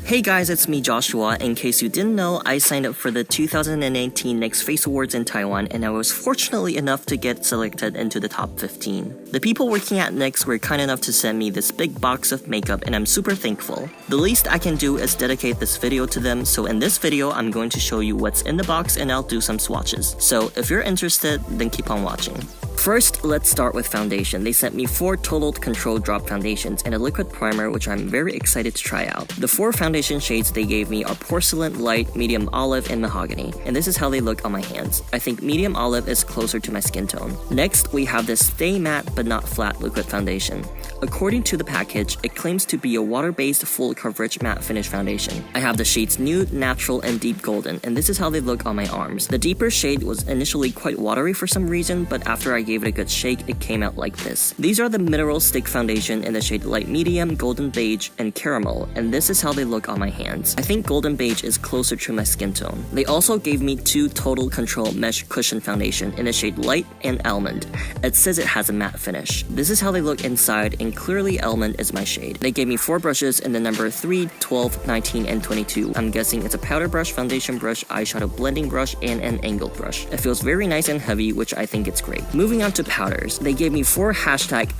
Hey guys, it's me Joshua. In case you didn't know, I signed up for the 2018 NYX Face Awards in Taiwan and I was fortunately enough to get selected into the top 15. The people working at NYX were kind enough to send me this big box of makeup and I'm super thankful. The least I can do is dedicate this video to them, so in this video I'm going to show you what's in the box and I'll do some swatches. So if you're interested, then keep on watching. First, let's start with foundation. They sent me 4 Total Control Drop foundations and a liquid primer which I'm very excited to try out. The 4 foundation shades they gave me are Porcelain, Light, Medium Olive, and Mahogany, and this is how they look on my hands. I think Medium Olive is closer to my skin tone. Next, we have this Stay Matte But Not Flat liquid foundation. According to the package, it claims to be a water-based full coverage matte finish foundation. I have the shades Nude, Natural, and Deep Golden, and this is how they look on my arms. The deeper shade was initially quite watery for some reason, but after I gave it a good shake, it came out like this. These are the Mineral Stick Foundation in the shade Light Medium, Golden Beige, and Caramel, and this is how they look on my hands. I think Golden Beige is closer to my skin tone. They also gave me 2 Total Control Mesh Cushion Foundation in the shade Light and Almond. It says it has a matte finish. This is how they look inside, and clearly Almond is my shade. They gave me 4 brushes in the number 3, 12, 19, and 22. I'm guessing it's a powder brush, foundation brush, eyeshadow blending brush, and an angled brush. It feels very nice and heavy, which I think it's great. Moving on to powders. They gave me 4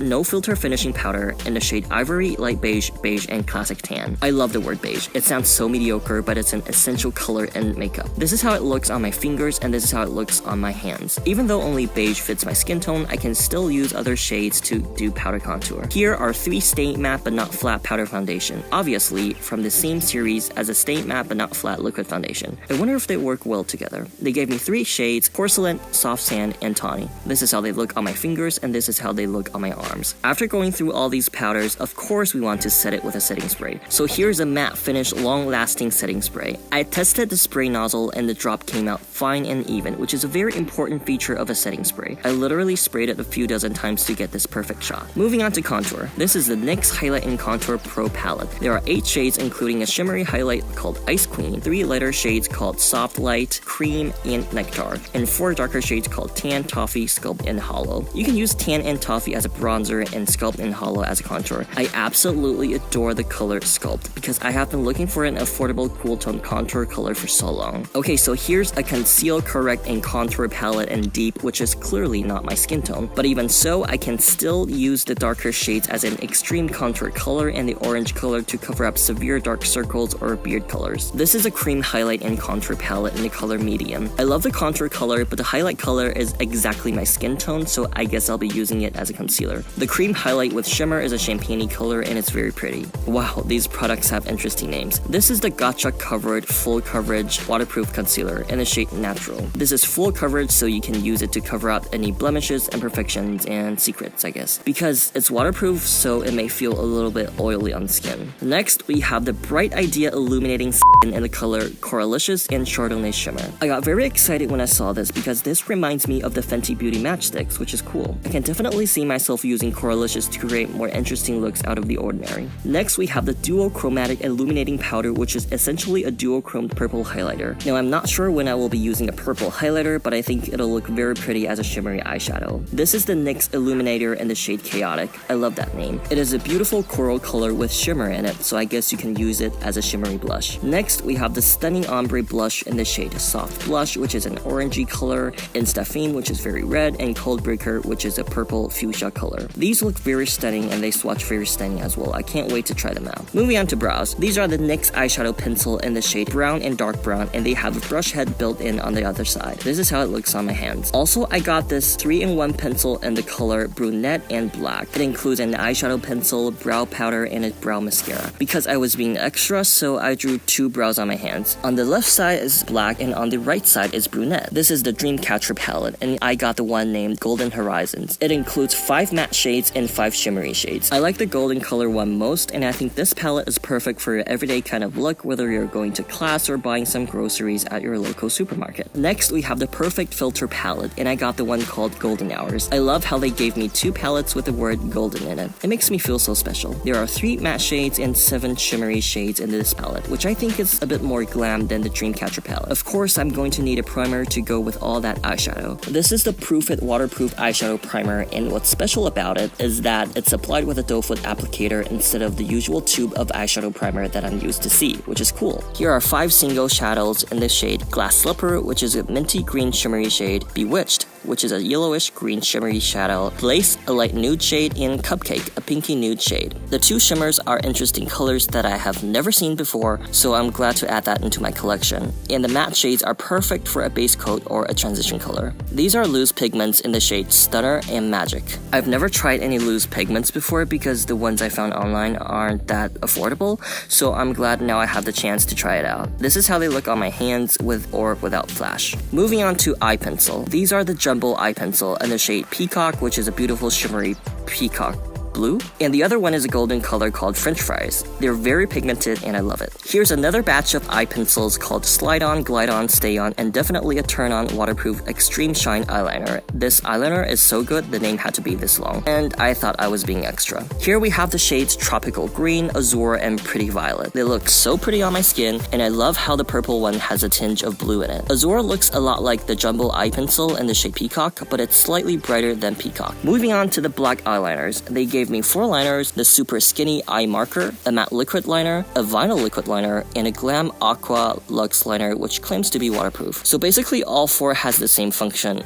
No Filter finishing powder in the shade Ivory, Light Beige, Beige, and Classic Tan. I love the word beige. It sounds so mediocre, but it's an essential color in makeup. This is how it looks on my fingers, and this is how it looks on my hands. Even though only beige fits my skin tone, I can still use other shades to do powder contour. Here are 3 Stay Matte But Not Flat powder foundation, obviously from the same series as a Stay Matte But Not Flat liquid foundation. I wonder if they work well together. They gave me 3 shades, Porcelain, Soft Sand, and Tawny. This is how they look on my fingers, and this is how they look on my arms. After going through all these powders, of course we want to set it with a setting spray. So here's a matte finish long-lasting setting spray. I tested the spray nozzle and the drop came out fine and even, which is a very important feature of a setting spray. I literally sprayed it a few dozen times to get this perfect shot. Moving on to contour. This is the NYX Highlight and Contour Pro Palette. There are 8 shades including a shimmery highlight called Ice Queen, 3 lighter shades called Soft Light, Cream, and Nectar, and 4 darker shades called Tan, Toffee, Sculpt, and Hollow. You can use Tan and Toffee as a bronzer and Sculpt and Hollow as a contour. I absolutely adore the color Sculpt because I have been looking for an affordable cool tone contour color for so long. Okay, so here's a Conceal, Correct, and Contour palette in Deep, which is clearly not my skin tone, but even so, I can still use the darker shades as an extreme contour color and the orange color to cover up severe dark circles or beard colors. This is a cream highlight and contour palette in the color Medium. I love the contour color, but the highlight color is exactly my skin tone, so I guess I'll be using it as a concealer. The cream highlight with shimmer is a champagne color and it's very pretty. Wow, these products have interesting names. This is the Gotcha Covered Full Coverage Waterproof Concealer in the shade Natural. This is full coverage, so you can use it to cover up any blemishes, imperfections, and secrets, I guess. Because it's waterproof, so it may feel a little bit oily on skin. Next, we have the Bright Idea Illuminating Skin in the color Coralicious and Chardonnay Shimmer. I got very excited when I saw this because this reminds me of the Fenty Beauty matchsticks, which is cool. I can definitely see myself using Coralicious to create more interesting looks out of the ordinary. Next, we have the Duo Chromatic Illuminating Powder, which is essentially a duochromed purple highlighter. Now, I'm not sure when I will be using a purple highlighter, but I think it'll look very pretty as a shimmery eyeshadow. This is the NYX Illuminator in the shade Chaotic. I love that name. It is a beautiful coral color with shimmer in it, so I guess you can use it as a shimmery blush. Next, we have the Stunning Ombre Blush in the shade Soft Blush, which is an orangey color, Instafine, which is very red, and Codebreaker, which is a purple fuchsia color. These look very stunning and they swatch very stunning as well. I can't wait to try them out. Moving on to brows. These are the NYX eyeshadow pencil in the shade Brown and Dark Brown, and they have a brush head built in on the other side. This is how it looks on my hands. Also, I got this 3-in-1 pencil in the color Brunette and Black. It includes an eyeshadow pencil, brow powder, and a brow mascara. Because I was being extra, so I drew 2 brows on my hands. On the left side is black and on the right side is brunette. This is the Dreamcatcher palette, and I got the one named Golden Horizons. It includes 5 matte shades and 5 shimmery shades. I like the golden color one most, and I think this palette is perfect for your everyday kind of look, whether you're going to class or buying some groceries at your local supermarket. Next, we have the Perfect Filter palette, and I got the one called Golden Hours. I love how they gave me 2 palettes with the word golden in it. It makes me feel so special. There are 3 matte shades and 7 shimmery shades in this palette, which I think is a bit more glam than the Dreamcatcher palette. Of course, I'm going to need a primer to go with all that eyeshadow. This is the Proof It waterproof eyeshadow primer, and what's special about it is that it's applied with a doe foot applicator instead of the usual tube of eyeshadow primer that I'm used to see, which is cool. Here are 5 single shadows in the shade Glass Slipper, which is a minty green shimmery shade, Bewitched, which is a yellowish green shimmery shadow, Lace, a light nude shade, and Cupcake, a pinky nude shade. The 2 shimmers are interesting colors that I have never seen before, so I'm glad to add that into my collection. And the matte shades are perfect for a base coat or a transition color. These are loose pigments in the shade Stunner and Magic. I've never tried any loose pigments before because the ones I found online aren't that affordable, so I'm glad now I have the chance to try it out. This is how they look on my hands with or without flash. Moving on to eye pencil. These are the jumbo eye pencil in the shade Peacock, which is a beautiful shimmery peacock blue, and the other one is a golden color called French Fries. They're very pigmented and I love it. Here's another batch of eye pencils called Slide On, Glide On, Stay On, and definitely a turn on waterproof extreme shine eyeliner. This eyeliner is so good the name had to be this long, and I thought I was being extra. Here we have the shades Tropical Green, Azure, and Pretty Violet. They look so pretty on my skin, and I love how the purple one has a tinge of blue in it. Azure looks a lot like the jumbo eye pencil in the shade Peacock, but it's slightly brighter than Peacock. Moving on to the black eyeliners. They gave me 4 liners, the super skinny eye marker, a matte liquid liner, a vinyl liquid liner, and a glam aqua luxe liner which claims to be waterproof. So basically all 4 has the same function,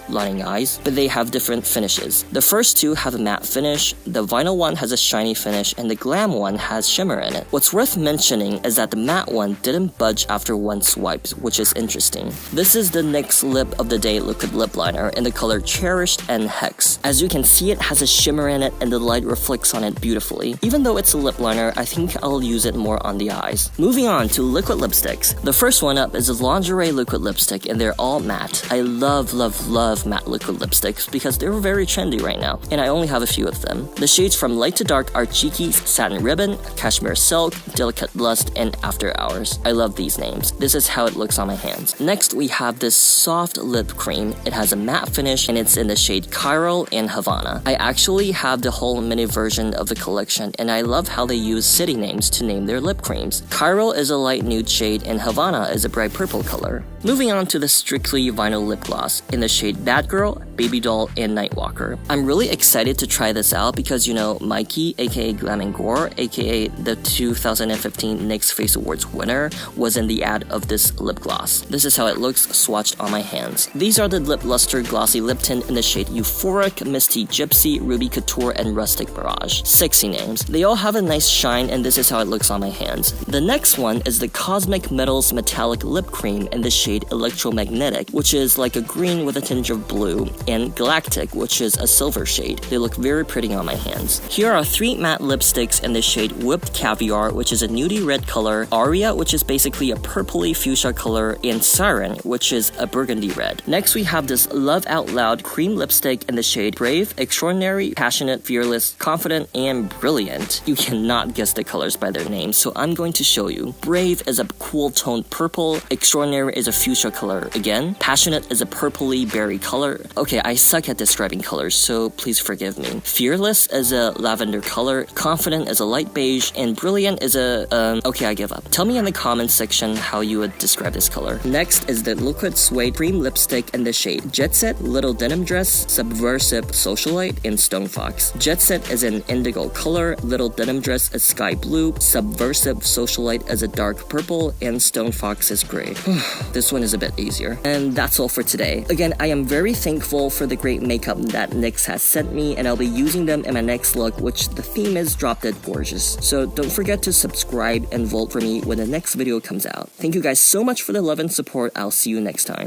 lining eyes, but they have different finishes. The first 2 have a matte finish, the vinyl one has a shiny finish, and the glam one has shimmer in it. What's worth mentioning is that the matte one didn't budge after 1 swipe, which is interesting. This is the NYX Lip of the Day liquid lip liner in the color Cherished and Hex. As you can see, it has a shimmer in it and the light reflects on it beautifully. Even though it's a lip liner, I think I'll use it more on the eyes. Moving on to liquid lipsticks. The first one up is a lingerie liquid lipstick and they're all matte. I love matte liquid lipsticks because they're very trendy right now, and I only have a few of them. The shades from light to dark are Cheeky's Satin Ribbon, Cashmere Silk, Delicate Lust, and After Hours. I love these names. This is how it looks on my hands. Next, we have this soft lip cream. It has a matte finish and it's in the shade Chiral and Havana. I actually have the whole mini version of the collection, and I love how they use city names to name their lip creams. Chiral is a light nude shade and Havana is a bright purple color. Moving on to the Strictly Vinyl Lip Gloss in the shade Bad Girl, Baby Doll, and Nightwalker. I'm really excited to try this out because Mikey, aka Glam & Gore, aka the 2015 NYX Face Awards winner, was in the ad of this lip gloss. This is how it looks swatched on my hands. These are the Lip Luster Glossy Lip Tint in the shade Euphoric, Misty Gypsy, Ruby Couture, and Rustic Barrage. Sexy names. They all have a nice shine, and this is how it looks on my hands. The next one is the Cosmic Metals Metallic Lip Cream in the shade Electromagnetic, which is like a green with a tinge of blue, and Galactic, which is a silver shade. They look very pretty on my hands. Here are 3 matte lipsticks in the shade Whipped Caviar, which is a nudie red color, Aria, which is basically a purpley fuchsia color, and Siren, which is a burgundy red. Next, we have this Love Out Loud cream lipstick in the shade Brave, Extraordinary, Passionate, Fearless, Confident, and Brilliant. You cannot guess the colors by their names, so I'm going to show you. Brave is a cool toned purple, Extraordinary is a fuchsia color again, Passionate is a purpley berry color. Okay, I suck at describing colors, so please forgive me. Fearless is a lavender color, Confident is a light beige, and Brilliant is okay, I give up. Tell me in the comments section how you would describe this color. Next is the Liquid Suede cream lipstick in the shade Jet Set, Little Denim Dress, Subversive Socialite, and Stone Fox. Jet Set is an indigo color, Little Denim Dress is sky blue, Subversive Socialite is a dark purple, and Stone Fox is gray. This one is a bit easier. And that's all for today. Again, I am very thankful for the great makeup that NYX has sent me, and I'll be using them in my next look, which the theme is Drop Dead Gorgeous. So don't forget to subscribe and vote for me when the next video comes out. Thank you guys so much for the love and support. I'll see you next time.